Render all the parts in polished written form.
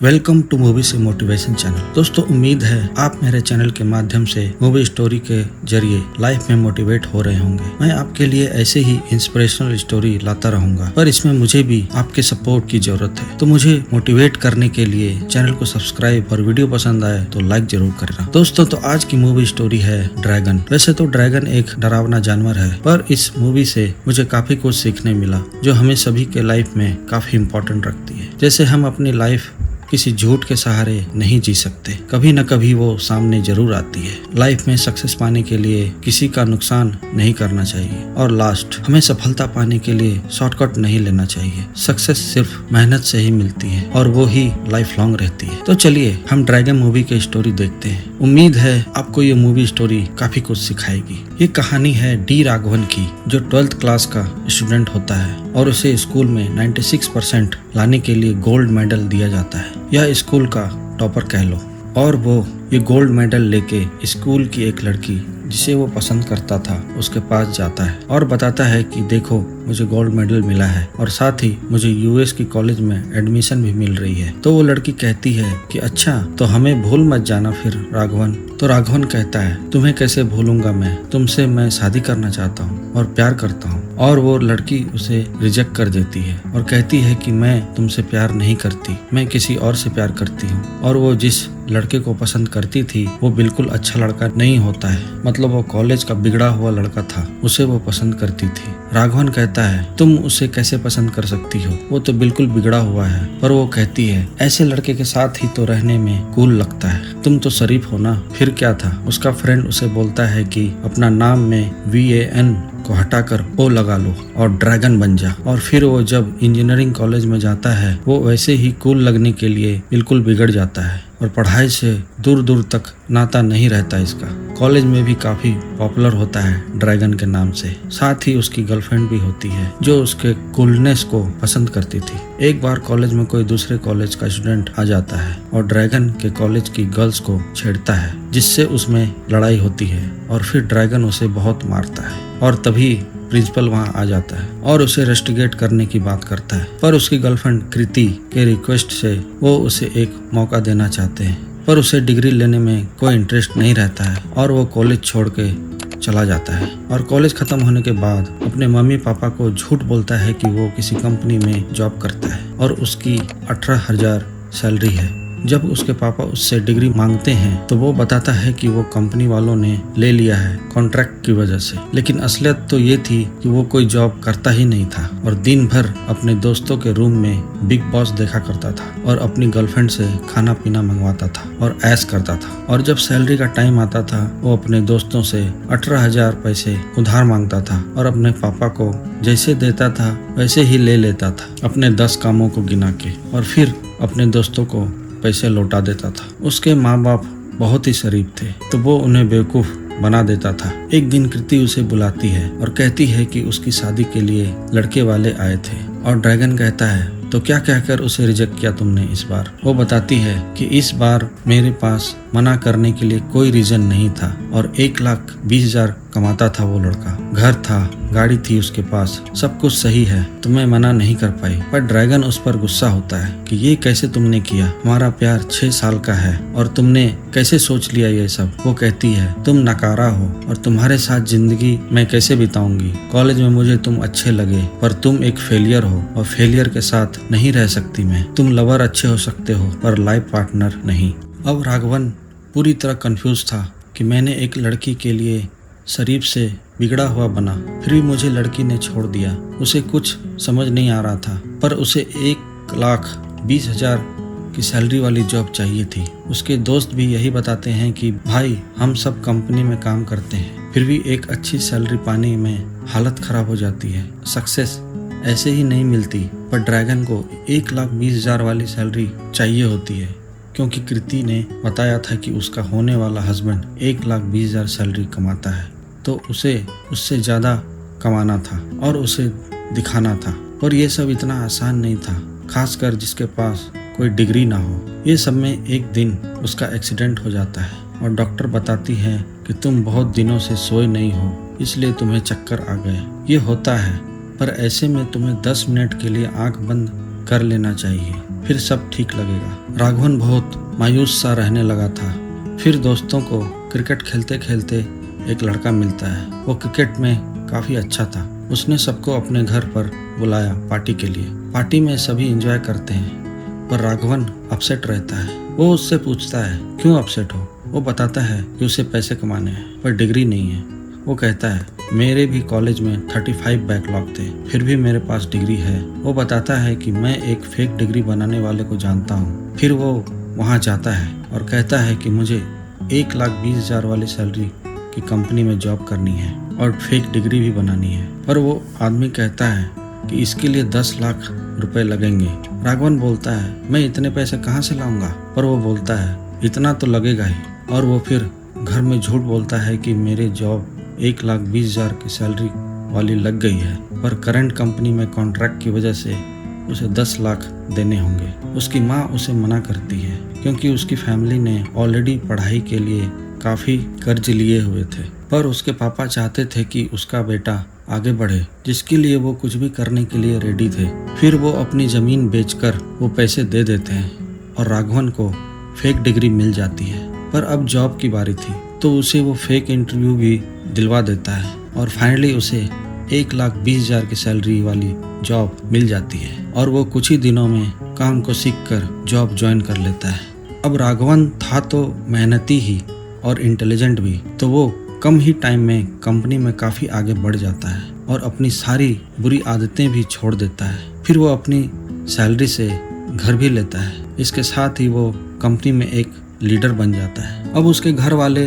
Welcome two movie से motivation channel. दोस्तों, उम्मीद है आप मेरे चैनल के माध्यम से मूवी स्टोरी के जरिए लाइफ में मोटिवेट हो रहे होंगे। मैं आपके लिए ऐसे ही इंस्पिरेशनल स्टोरी लाता रहूंगा, पर इसमें मुझे भी आपके सपोर्ट की जरूरत है। तो मुझे मोटिवेट करने के लिए चैनल को सब्सक्राइब और वीडियो पसंद आए तो लाइक जरूर करना। दोस्तों, तो आज की मूवी स्टोरी है ड्रैगन। वैसे तो ड्रैगन एक डरावना जानवर है, पर इस मूवी से मुझे काफी कुछ सीखने मिला जो हमें सभी के लाइफ में काफी इम्पोर्टेंट रखती है। जैसे हम अपनी लाइफ किसी झूठ के सहारे नहीं जी सकते, कभी न कभी वो सामने जरूर आती है। लाइफ में सक्सेस पाने के लिए किसी का नुकसान नहीं करना चाहिए, और लास्ट हमें सफलता पाने के लिए शॉर्टकट नहीं लेना चाहिए। सक्सेस सिर्फ मेहनत से ही मिलती है और वो ही लाइफ लॉन्ग रहती है। तो चलिए हम ड्रैगन मूवी की स्टोरी देखते हैं। उम्मीद है आपको ये मूवी स्टोरी काफी कुछ सिखाएगी। ये कहानी है डी राघवन की, जो 12th क्लास का स्टूडेंट होता है और उसे स्कूल में 96% लाने के लिए गोल्ड मेडल दिया जाता है। यह स्कूल का टॉपर कह लो, और वो ये गोल्ड मेडल लेके स्कूल की एक लड़की जिसे वो पसंद करता था उसके पास जाता है और बताता है कि देखो, मुझे गोल्ड मेडल मिला है और साथ ही मुझे यूएस की कॉलेज में एडमिशन भी मिल रही है। तो वो लड़की कहती है कि अच्छा, तो हमें भूल मत जाना फिर राघवन। तो राघवन कहता है, तुम्हें कैसे भूलूंगा मैं, तुमसे मैं शादी करना चाहता हूँ और प्यार करता हूँ। और वो लड़की उसे रिजेक्ट कर देती है और कहती है कि मैं तुमसे प्यार नहीं करती, मैं किसी और से प्यार करती हूँ। और वो जिस लड़के को पसंद करती थी वो बिल्कुल अच्छा लड़का नहीं होता है, मतलब वो कॉलेज का बिगड़ा हुआ लड़का था, उसे वो पसंद करती थी। राघवन कहता है, तुम उसे कैसे पसंद कर सकती हो, वो तो बिल्कुल बिगड़ा हुआ है। पर वो कहती है, ऐसे लड़के के साथ ही तो रहने में कूल लगता है, तुम तो शरीफ हो ना। फिर क्या था, उसका फ्रेंड उसे बोलता है कि अपना नाम में VAN को हटाकर O लगा लो और ड्रैगन बन जा। और फिर वो जब इंजीनियरिंग कॉलेज में जाता है वो वैसे ही कूल लगने के लिए बिल्कुल बिगड़ जाता है और पढ़ाई से दूर दूर तक नाता नहीं रहता इसका। कॉलेज में भी काफी पॉपुलर होता है ड्रैगन के नाम से। साथ ही उसकी गर्लफ्रेंड भी होती है जो उसके कूलनेस को पसंद करती थी। एक बार कॉलेज में कोई दूसरे कॉलेज का स्टूडेंट आ जाता है और ड्रैगन के कॉलेज की गर्ल्स को छेड़ता है, जिससे उसमें लड़ाई होती है और फिर ड्रैगन उसे बहुत मारता है। और तभी प्रिंसिपल वहाँ आ जाता है और उसे रेस्टिगेट करने की बात करता है। पर उसकी गर्लफ्रेंड कृति के रिक्वेस्ट से वो उसे एक मौका देना चाहते हैं, पर उसे डिग्री लेने में कोई इंटरेस्ट नहीं रहता है और वो कॉलेज छोड़ के चला जाता है। और कॉलेज खत्म होने के बाद अपने मम्मी पापा को झूठ बोलता है कि वो किसी कंपनी में जॉब करता है और उसकी 18,000 सैलरी है। जब उसके पापा उससे डिग्री मांगते हैं तो वो बताता है कि वो कंपनी वालों ने ले लिया है कॉन्ट्रैक्ट की वजह से, लेकिन असलियत तो ये थी कि वो कोई जॉब करता ही नहीं था और दिन भर अपने दोस्तों के रूम में बिग बॉस देखा करता था और अपनी गर्लफ्रेंड से खाना पीना मंगवाता था और ऐश करता था। और जब सैलरी का टाइम आता था वो अपने दोस्तों से 18,000 पैसे उधार मांगता था और अपने पापा को जैसे देता था वैसे ही ले लेता था अपने 10 कामों को गिना के, और फिर अपने दोस्तों को पैसे लौटा देता था। उसके माँ बाप बहुत ही शरीफ थे तो वो उन्हें बेवकूफ बना देता था। एक दिन कृति उसे बुलाती है और कहती है कि उसकी शादी के लिए लड़के वाले आए थे, और ड्रैगन कहता है, तो क्या कहकर उसे रिजेक्ट किया तुमने इस बार। वो बताती है कि इस बार मेरे पास मना करने के लिए कोई रीजन नहीं था और 1,20,000 कमाता था वो लड़का, घर था, गाड़ी थी उसके पास, सब कुछ सही है, तो मैं मना नहीं कर पाई। पर ड्रैगन उस पर गुस्सा होता है कि ये कैसे तुमने किया, हमारा प्यार 6 साल का है और तुमने कैसे सोच लिया ये सब। वो कहती है, तुम नकारा हो और तुम्हारे साथ जिंदगी मैं कैसे बिताऊंगी। कॉलेज में मुझे तुम अच्छे लगे पर तुम एक फेलियर हो और फेलियर के साथ नहीं रह सकती मैं। तुम लवर अच्छे हो सकते हो पर लाइफ पार्टनर नहीं। अब राघवन पूरी तरह कंफ्यूज था कि मैंने एक लड़की के लिए शरीफ से बिगड़ा हुआ बना, फिर भी मुझे लड़की ने छोड़ दिया। उसे कुछ समझ नहीं आ रहा था, पर उसे 1,20,000 की सैलरी वाली जॉब चाहिए थी। उसके दोस्त भी यही बताते हैं कि भाई, हम सब कंपनी में काम करते हैं, फिर भी एक अच्छी सैलरी पाने में हालत खराब हो जाती है। सक्सेस ऐसे ही नहीं मिलती। पर ड्रैगन को 1,20,000 वाली सैलरी चाहिए होती है, क्योंकि कृति ने बताया था कि उसका होने वाला हस्बैंड 1,20,000 सैलरी कमाता है, तो उसे उससे ज़्यादा कमाना था और उसे दिखाना था। पर यह सब इतना आसान नहीं था, खासकर जिसके पास कोई डिग्री ना हो। ये सब में एक दिन उसका एक्सीडेंट हो जाता है और डॉक्टर बताती है कि तुम बहुत दिनों से सोए नहीं हो, इसलिए तुम्हें चक्कर आ गए। ये होता है, पर ऐसे में तुम्हें 10 मिनट के लिए आंख बंद कर लेना चाहिए, फिर सब ठीक लगेगा। राघवन बहुत मायूस सा रहने लगा था। फिर दोस्तों को क्रिकेट खेलते खेलते एक लड़का मिलता है। वो क्रिकेट में काफ़ी अच्छा था। उसने सबको अपने घर पर बुलाया पार्टी के लिए। पार्टी में सभी एंजॉय करते हैं, पर राघवन अपसेट रहता है। वो उससे पूछता है क्यों अपसेट हो। वो बताता है कि उसे पैसे कमाने हैं, पर डिग्री नहीं है। वो कहता है मेरे भी कॉलेज में 35 बैकलॉग थे, फिर भी मेरे पास डिग्री है। वो बताता है कि मैं एक फेक डिग्री बनाने वाले को जानता हूँ। फिर वो वहाँ जाता है और कहता है कि मुझे 1,20,000 वाली सैलरी की कंपनी में जॉब करनी है और फेक डिग्री भी बनानी है। पर वो आदमी कहता है कि इसके लिए 10 लाख रुपए लगेंगे। राघवन बोलता है मैं इतने पैसे कहाँ से लाऊंगा। पर वो बोलता है इतना तो लगेगा ही। और वो फिर घर में झूठ बोलता है कि मेरे जॉब 1,20,000 की सैलरी वाली लग गई है, पर करंट कंपनी में कॉन्ट्रैक्ट की वजह से उसे 10 लाख देने होंगे। उसकी माँ उसे मना करती है क्योंकि उसकी फैमिली ने ऑलरेडी पढ़ाई के लिए काफ़ी कर्ज लिए हुए थे। पर उसके पापा चाहते थे कि उसका बेटा आगे बढ़े, जिसके लिए वो कुछ भी करने के लिए रेडी थे। फिर वो अपनी ज़मीन बेचकर वो पैसे दे देते हैं और राघवन को फेक डिग्री मिल जाती है। पर अब जॉब की बारी थी, तो उसे वो फेक इंटरव्यू भी दिलवा देता है और फाइनली उसे 1,20,000 की सैलरी वाली जॉब मिल जाती है और वो कुछ ही दिनों में काम को सीखकर जॉब ज्वाइन कर लेता है। अब राघवन था तो मेहनती ही और इंटेलिजेंट भी, तो वो कम ही टाइम में कंपनी में काफ़ी आगे बढ़ जाता है और अपनी सारी बुरी आदतें भी छोड़ देता है। फिर वो अपनी सैलरी से घर भी लेता है। इसके साथ ही वो कंपनी में एक लीडर बन जाता है। अब उसके घर वाले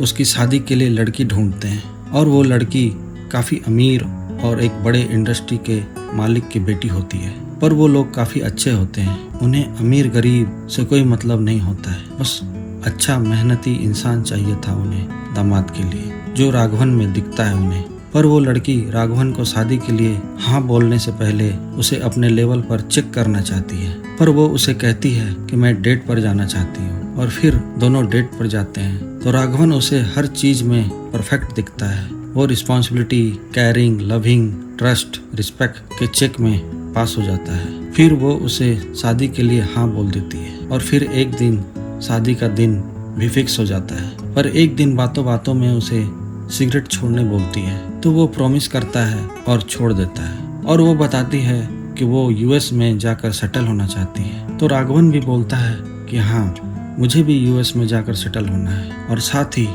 उसकी शादी के लिए लड़की ढूंढते हैं और वो लड़की काफ़ी अमीर और एक बड़े इंडस्ट्री के मालिक की बेटी होती है। पर वो लोग काफ़ी अच्छे होते हैं। उन्हें अमीर गरीब से कोई मतलब नहीं होता है, बस अच्छा मेहनती इंसान चाहिए था उन्हें दामाद के लिए, जो राघवन में दिखता है उन्हें। पर वो लड़की राघवन को शादी के लिए हाँ बोलने से पहले उसे अपने लेवल पर चेक करना चाहती है। पर वो उसे कहती है कि मैं डेट पर जाना चाहती हूँ और फिर दोनों डेट पर जाते हैं। तो राघवन उसे हर चीज में परफेक्ट दिखता है। वो responsibility, caring, loving, trust, respect के चेक में पास हो जाता है। फिर वो उसे शादी के लिए हाँ बोल देती है और फिर एक दिन शादी का दिन भी फिक्स हो जाता है। पर एक दिन बातों बातों में उसे सिगरेट छोड़ने बोलती है, तो वो प्रॉमिस करता है और छोड़ देता है। और वो बताती है कि वो यूएस में जाकर सेटल होना चाहती है। तो राघवन भी बोलता है कि हाँ, मुझे भी यूएस में जाकर सेटल होना है। और साथ ही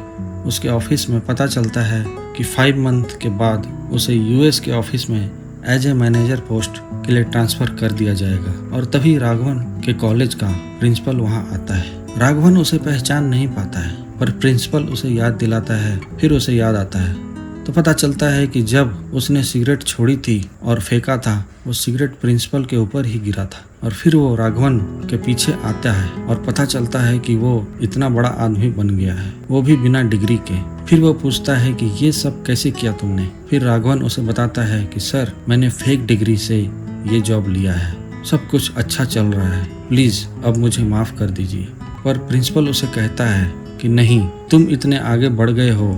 उसके ऑफिस में पता चलता है कि 5 मंथ के बाद उसे यूएस के ऑफिस में एज ए मैनेजर पोस्ट के लिए ट्रांसफ़र कर दिया जाएगा। और तभी राघवन के कॉलेज का प्रिंसिपल वहाँ आता है। राघवन उसे पहचान नहीं पाता है, पर प्रिंसिपल उसे याद दिलाता है। फिर उसे याद आता है तो पता चलता है कि जब उसने सिगरेट छोड़ी थी और फेंका था, वो सिगरेट प्रिंसिपल के ऊपर ही गिरा था। और फिर वो राघवन के पीछे आता है और पता चलता है कि वो इतना बड़ा आदमी बन गया है, वो भी बिना डिग्री के। फिर वो पूछता है कि ये सब कैसे किया तुमने। फिर राघवन उसे बताता है कि सर, मैंने फेक डिग्री से ये जॉब लिया है, सब कुछ अच्छा चल रहा है, प्लीज अब मुझे माफ कर दीजिए। पर प्रिंसिपल उसे कहता है कि नहीं, तुम इतने आगे बढ़ गए हो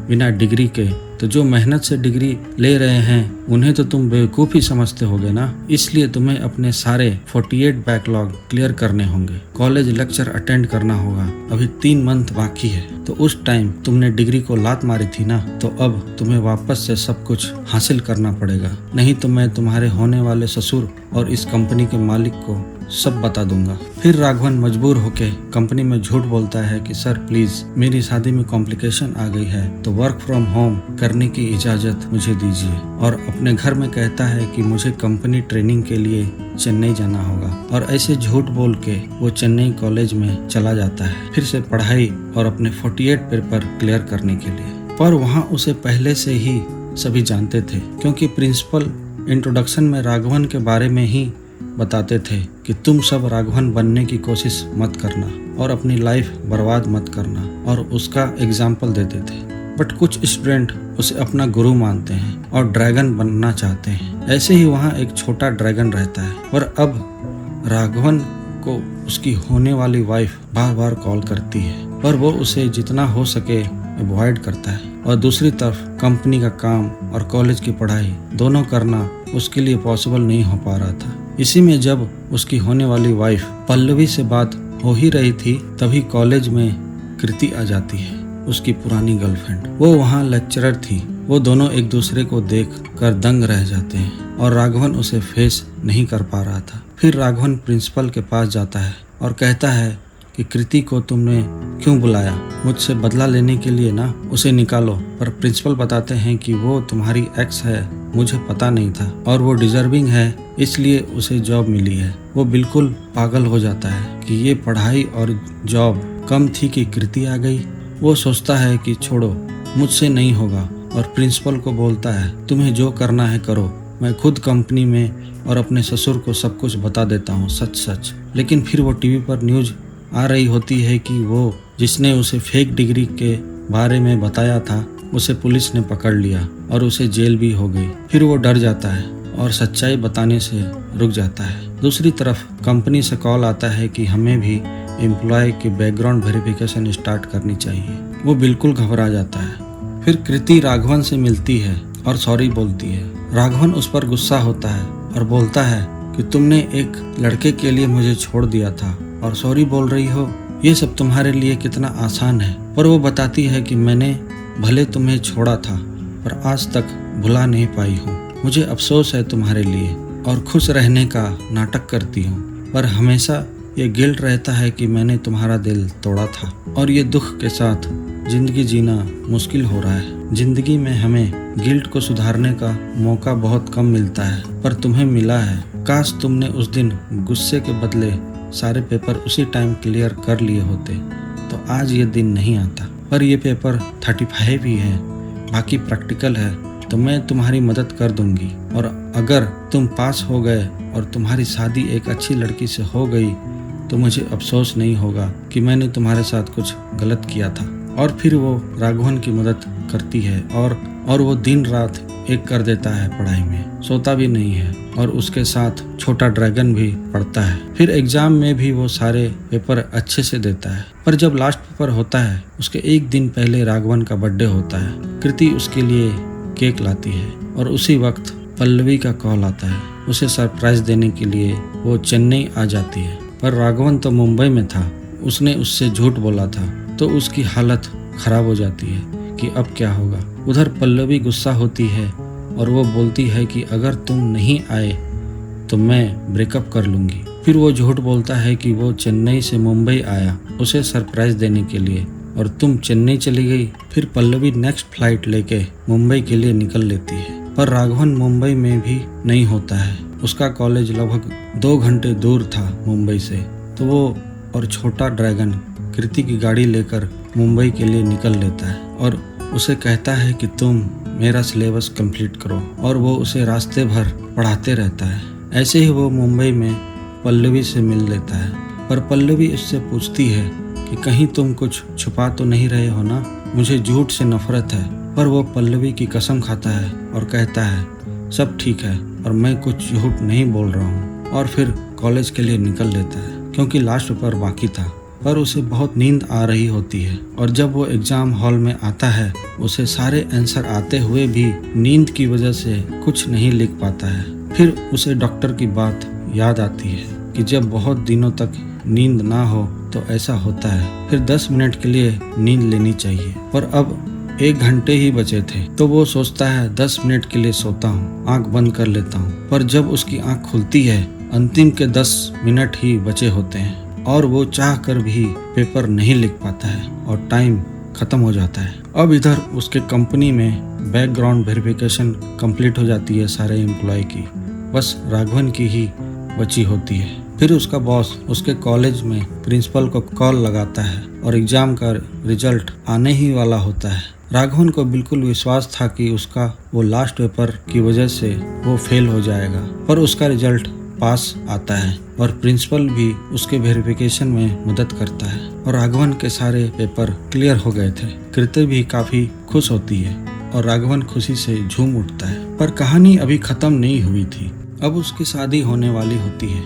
बिना डिग्री के, तो जो मेहनत से डिग्री ले रहे हैं उन्हें तो तुम बेवकूफ़ ही समझते होगे ना। इसलिए तुम्हें अपने सारे 48 बैकलॉग क्लियर करने होंगे, कॉलेज लेक्चर अटेंड करना होगा। अभी 3 मंथ बाकी है, तो उस टाइम तुमने डिग्री को लात मारी थी ना, तो अब तुम्हें वापस से सब कुछ हासिल करना पड़ेगा, नहीं तो मैं तुम्हारे होने वाले ससुर और इस कंपनी के मालिक को सब बता दूंगा। फिर राघवन मजबूर होके कंपनी में झूठ बोलता है कि सर प्लीज, मेरी शादी में कॉम्प्लिकेशन आ गई है, तो वर्क फ्रॉम होम करने की इजाजत मुझे दीजिए। और अपने घर में कहता है कि मुझे कंपनी ट्रेनिंग के लिए चेन्नई जाना होगा। और ऐसे झूठ बोल के वो चेन्नई कॉलेज में चला जाता है, फिर से पढ़ाई और अपने 48 पेपर क्लियर करने के लिए। पर वहाँ उसे पहले से ही सभी जानते थे, क्योंकि प्रिंसिपल इंट्रोडक्शन में राघवन के बारे में ही बताते थे कि तुम सब राघवन बनने की कोशिश मत करना और अपनी लाइफ बर्बाद मत करना, और उसका एग्जाम्पल देते थे। बट कुछ स्टूडेंट उसे अपना गुरु मानते हैं और ड्रैगन बनना चाहते हैं। ऐसे ही वहाँ एक छोटा ड्रैगन रहता है, पर अब राघवन को उसकी होने वाली वाइफ बार बार कॉल करती है, पर वो उसे जितना हो सके अवॉइड करता है। और दूसरी तरफ कंपनी का काम और कॉलेज की पढ़ाई दोनों करना उसके लिए पॉसिबल नहीं हो पा रहा था। इसी में जब उसकी होने वाली वाइफ पल्लवी से बात हो ही रही थी, तभी कॉलेज में कृति आ जाती है, उसकी पुरानी गर्लफ्रेंड। वो वहाँ लेक्चरर थी। वो दोनों एक दूसरे को देख कर दंग रह जाते हैं और राघवन उसे फेस नहीं कर पा रहा था। फिर राघवन प्रिंसिपल के पास जाता है और कहता है कि कृति को तुमने क्यों बुलाया? मुझसे बदला लेने के लिए ना, उसे निकालो। पर प्रिंसिपल बताते हैं कि वो तुम्हारी एक्स है, मुझे पता नहीं था, और वो डिजर्विंग है, इसलिए उसे जॉब मिली है। वो बिल्कुल पागल हो जाता है कि ये पढ़ाई और जॉब कम थी कि कृति आ गई। वो सोचता है कि छोड़ो, मुझसे नहीं होगा, और प्रिंसिपल को बोलता है तुम्हें जो करना है करो, मैं खुद कंपनी में और अपने ससुर को सब कुछ बता देता हूँ, सच सच। लेकिन फिर वो टीवी पर न्यूज आ रही होती है कि वो जिसने उसे फेक डिग्री के बारे में बताया था, उसे पुलिस ने पकड़ लिया और उसे जेल भी हो गई। फिर वो डर जाता है और सच्चाई बताने से रुक जाता है। दूसरी तरफ कंपनी से कॉल आता है कि हमें भी एम्प्लॉय की बैकग्राउंड वेरिफिकेशन स्टार्ट करनी चाहिए। वो बिल्कुल घबरा जाता है। फिर कृति राघवन से मिलती है और सॉरी बोलती है। राघवन उस पर गुस्सा होता है और बोलता है कि तुमने एक लड़के के लिए मुझे छोड़ दिया था और सॉरी बोल रही हो, ये सब तुम्हारे लिए कितना आसान है। पर वो बताती है कि मैंने भले तुम्हें छोड़ा था पर आज तक भुला नहीं पाई हूँ। मुझे अफसोस है तुम्हारे लिए और खुश रहने का नाटक करती हूँ, पर हमेशा ये गिल्ट रहता है कि मैंने तुम्हारा दिल तोड़ा था और ये दुख के साथ जिंदगी जीना मुश्किल हो रहा है। जिंदगी में हमें गिल्ट को सुधारने का मौका बहुत कम मिलता है, पर तुम्हें मिला है। काश तुमने उस दिन गुस्से के बदले सारे पेपर उसी टाइम क्लियर कर लिए होते तो आज ये दिन नहीं आता। पर ये पेपर 35 ही है, बाकी प्रैक्टिकल है, तो मैं तुम्हारी मदद कर दूंगी। और अगर तुम पास हो गए और तुम्हारी शादी एक अच्छी लड़की से हो गई तो मुझे अफसोस नहीं होगा कि मैंने तुम्हारे साथ कुछ गलत किया था। और फिर वो राघवन की मदद करती है और वो दिन रात एक कर देता है पढ़ाई में, सोता भी नहीं है, और उसके साथ छोटा ड्रैगन भी पढ़ता है। फिर एग्जाम में भी वो सारे पेपर अच्छे से देता है। पर जब लास्ट पेपर होता है, उसके एक दिन पहले राघवन का बर्थडे होता है। कृति उसके लिए केक लाती है और उसी वक्त पल्लवी का कॉल आता है। उसे सरप्राइज देने के लिए वो चेन्नई आ जाती है, पर राघवन तो मुंबई में था। उसने उससे झूठ बोला था, तो उसकी हालत खराब हो जाती है कि अब क्या होगा। उधर पल्लवी गुस्सा होती है और वो बोलती है कि अगर तुम नहीं आए तो मैं ब्रेकअप कर लूंगी। फिर वो झूठ बोलता है कि वो चेन्नई से मुंबई आया उसे सरप्राइज देने के लिए और तुम चेन्नई चली गई। फिर पल्लवी नेक्स्ट फ्लाइट लेके मुंबई के लिए निकल लेती है, पर राघवन मुंबई में भी नहीं होता है। उसका कॉलेज लगभग 2 घंटे दूर था मुंबई से। तो वो और छोटा ड्रैगन कृति की गाड़ी लेकर मुंबई के लिए निकल लेता है और उसे कहता है कि तुम मेरा सिलेबस कंप्लीट करो, और वो उसे रास्ते भर पढ़ाते रहता है। ऐसे ही वो मुंबई में पल्लवी से मिल लेता है, पर पल्लवी उससे पूछती है कि कहीं तुम कुछ छुपा तो नहीं रहे हो ना, मुझे झूठ से नफरत है। पर वो पल्लवी की कसम खाता है और कहता है सब ठीक है और मैं कुछ झूठ नहीं बोल रहा हूँ, और फिर कॉलेज के लिए निकल लेता है क्योंकि लास्ट पेपर बाकी था। पर उसे बहुत नींद आ रही होती है और जब वो एग्जाम हॉल में आता है, उसे सारे आंसर आते हुए भी नींद की वजह से कुछ नहीं लिख पाता है। फिर उसे डॉक्टर की बात याद आती है कि जब बहुत दिनों तक नींद ना हो तो ऐसा होता है। फिर 10 मिनट के लिए नींद लेनी चाहिए, पर अब 1 घंटे ही बचे थे। तो वो सोचता है 10 मिनट के लिए सोता हूँ, आंख बंद कर लेता हूँ। पर जब उसकी आंख खुलती है, अंतिम के 10 मिनट ही बचे होते हैं और वो चाह कर भी पेपर नहीं लिख पाता है और टाइम खत्म हो जाता है। अब इधर उसके कंपनी में बैकग्राउंड वेरिफिकेशन कंप्लीट हो जाती है सारे एम्प्लॉय की, बस राघवन की ही बची होती है। फिर उसका बॉस उसके कॉलेज में प्रिंसिपल को कॉल लगाता है और एग्जाम का रिजल्ट आने ही वाला होता है। राघवन को बिल्कुल विश्वास था कि उसका वो लास्ट पेपर की वजह से वो फेल हो जाएगा, पर उसका रिजल्ट पास आता है और प्रिंसिपल भी उसके वेरिफिकेशन में मदद करता है और राघवन के सारे पेपर क्लियर हो गए थे। कृति भी काफी खुश होती है और राघवन खुशी से झूम उठता है। पर कहानी अभी खत्म नहीं हुई थी। अब उसकी शादी होने वाली होती है।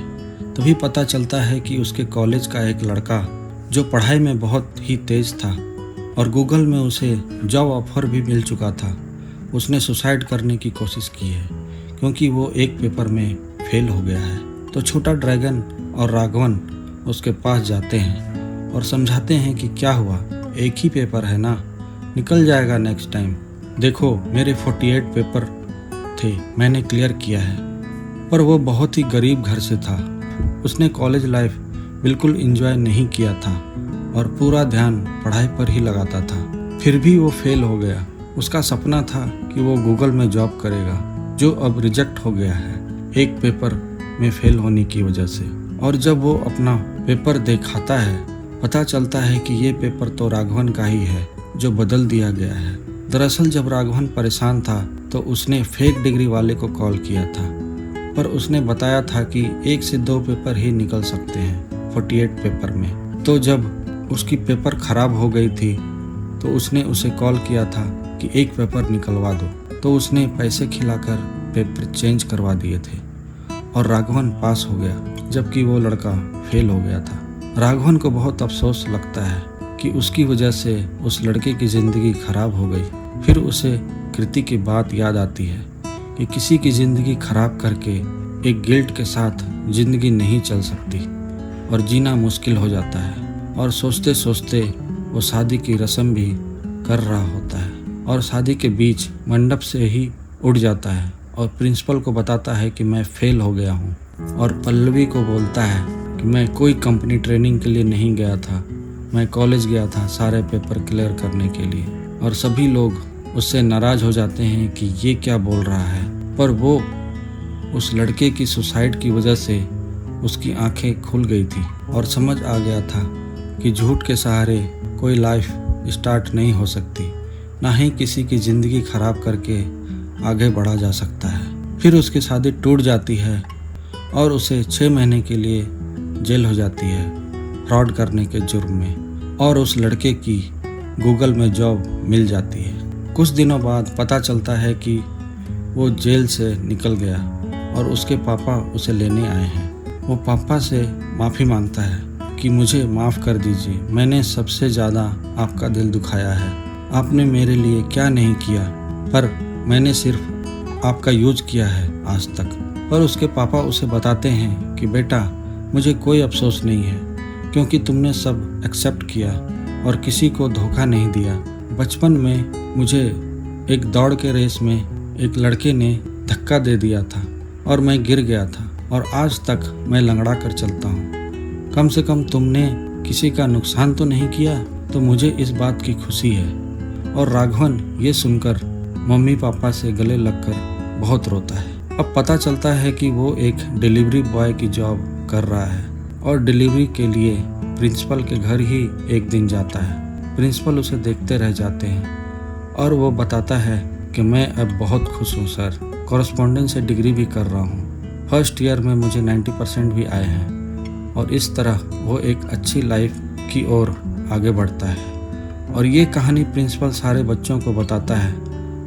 तभी पता चलता है कि उसके कॉलेज का एक लड़का जो पढ़ाई में बहुत ही तेज था और गूगल में उसे जॉब ऑफर भी मिल चुका था, उसने सुसाइड करने की कोशिश की है क्योंकि वो एक पेपर में फेल हो गया है। तो छोटा ड्रैगन और राघवन उसके पास जाते हैं और समझाते हैं कि क्या हुआ, एक ही पेपर है ना, निकल जाएगा नेक्स्ट टाइम। देखो मेरे 48 पेपर थे, मैंने क्लियर किया है। पर वो बहुत ही गरीब घर से था, उसने कॉलेज लाइफ बिल्कुल एंजॉय नहीं किया था और पूरा ध्यान पढ़ाई पर ही लगाता था। फिर भी वो फेल हो गया। उसका सपना था कि वो गूगल में जॉब करेगा, जो अब रिजेक्ट हो गया है एक पेपर में फेल होने की वजह से। और जब वो अपना पेपर दिखाता है, पता चलता है कि ये पेपर तो राघवन का ही है जो बदल दिया गया है। दरअसल जब राघवन परेशान था तो उसने फेक डिग्री वाले को कॉल किया था, पर उसने बताया था कि 1 से 2 पेपर ही निकल सकते हैं 48 पेपर में। तो जब उसकी पेपर खराब हो गई थी तो उसने उसे कॉल किया था कि 1 पेपर निकलवा दो, तो उसने पैसे खिलाकर पेपर चेंज करवा दिए थे और राघवन पास हो गया, जबकि वो लड़का फेल हो गया था। राघवन को बहुत अफसोस लगता है कि उसकी वजह से उस लड़के की ज़िंदगी खराब हो गई। फिर उसे कृति की बात याद आती है कि किसी की ज़िंदगी खराब करके एक गिल्ट के साथ ज़िंदगी नहीं चल सकती और जीना मुश्किल हो जाता है। और सोचते सोचते वो शादी की रस्म भी कर रहा होता है और शादी के बीच मंडप से ही उठ जाता है और प्रिंसिपल को बताता है कि मैं फेल हो गया हूँ। और पल्लवी को बोलता है कि मैं कोई कंपनी ट्रेनिंग के लिए नहीं गया था, मैं कॉलेज गया था सारे पेपर क्लियर करने के लिए। और सभी लोग उससे नाराज़ हो जाते हैं कि ये क्या बोल रहा है। पर वो उस लड़के की सुसाइड की वजह से उसकी आंखें खुल गई थी और समझ आ गया था कि झूठ के सहारे कोई लाइफ स्टार्ट नहीं हो सकती, ना ही किसी की ज़िंदगी खराब करके आगे बढ़ा जा सकता है। फिर उसकी शादी टूट जाती है और उसे 6 महीने के लिए जेल हो जाती है फ्रॉड करने के जुर्म में, और उस लड़के की गूगल में जॉब मिल जाती है। कुछ दिनों बाद पता चलता है कि वो जेल से निकल गया और उसके पापा उसे लेने आए हैं। वो पापा से माफ़ी मांगता है कि मुझे माफ़ कर दीजिए, मैंने सबसे ज़्यादा आपका दिल दुखाया है, आपने मेरे लिए क्या नहीं किया, पर मैंने सिर्फ आपका यूज किया है आज तक। पर उसके पापा उसे बताते हैं कि बेटा मुझे कोई अफसोस नहीं है, क्योंकि तुमने सब एक्सेप्ट किया और किसी को धोखा नहीं दिया। बचपन में मुझे एक दौड़ के रेस में एक लड़के ने धक्का दे दिया था और मैं गिर गया था और आज तक मैं लंगड़ा कर चलता हूँ। कम से कम तुमने किसी का नुकसान तो नहीं किया, तो मुझे इस बात की खुशी है। और राघवन ये सुनकर मम्मी पापा से गले लगकर बहुत रोता है। अब पता चलता है कि वो एक डिलीवरी बॉय की जॉब कर रहा है और डिलीवरी के लिए प्रिंसिपल के घर ही एक दिन जाता है। प्रिंसिपल उसे देखते रह जाते हैं और वो बताता है कि मैं अब बहुत खुश हूँ सर, कॉरेस्पॉन्डेंस से डिग्री भी कर रहा हूँ, फर्स्ट ईयर में मुझे 90% भी आए हैं। और इस तरह वो एक अच्छी लाइफ की ओर आगे बढ़ता है। और ये कहानी प्रिंसिपल सारे बच्चों को बताता है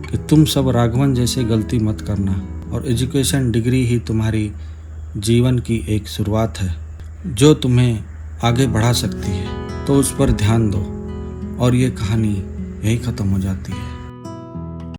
कि तुम सब राघवन जैसे गलती मत करना, और एजुकेशन डिग्री ही तुम्हारी जीवन की एक शुरुआत है जो तुम्हें आगे बढ़ा सकती है, तो उस पर ध्यान दो। और ये कहानी यही ख़त्म हो जाती है।